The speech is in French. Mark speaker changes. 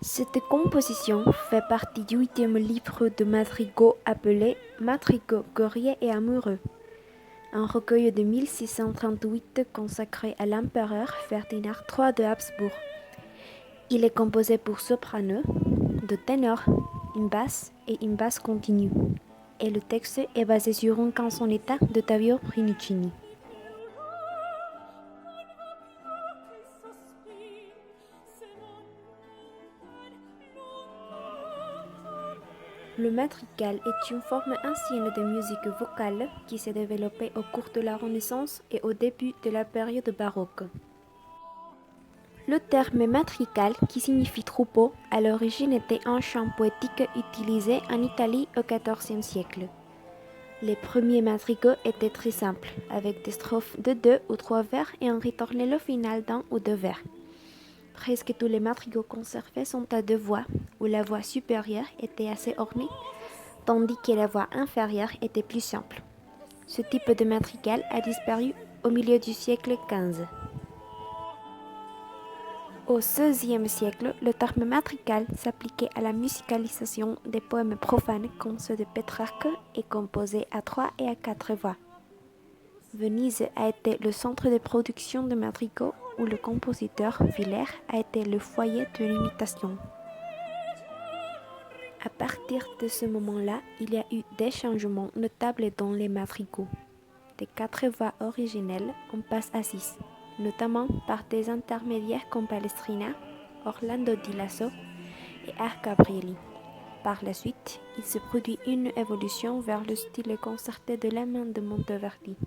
Speaker 1: Cette composition fait partie du 8e livre de madrigaux appelé Madrigaux guerriers et amoureux, un recueil de 1638 consacré à l'empereur Ferdinand III de Habsbourg. Il est composé pour soprano, de ténor, une basse et une basse continue, et le texte est basé sur une canzonetta de Ottavio Rinuccini. Le madrigal est une forme ancienne de musique vocale qui s'est développée au cours de la Renaissance et au début de la période baroque. Le terme madrigal, qui signifie troupeau, à l'origine était un chant poétique utilisé en Italie au XIVe siècle. Les premiers madrigaux étaient très simples, avec des strophes de 2 ou 3 vers et un ritornello final d'1 ou 2 vers. Presque tous les madrigaux conservés sont à 2 voix, où la voix supérieure était assez ornée, tandis que la voix inférieure était plus simple. Ce type de madrigal a disparu au milieu du siècle XV. Au XVIe siècle, le terme madrigal s'appliquait à la musicalisation des poèmes profanes comme ceux de Pétrarque et composés à 3 et à 4 voix. Venise a été le centre de production de madrigaux où le compositeur Villers a été le foyer de l'imitation. À partir de ce moment-là, il y a eu des changements notables dans les madrigaux. Des 4 voix originelles, on passe à 6, notamment par des intermédiaires comme Palestrina, Orlando di Lasso et Art Gabrieli. Par la suite, il se produit une évolution vers le style concerté de la main de Monteverdi.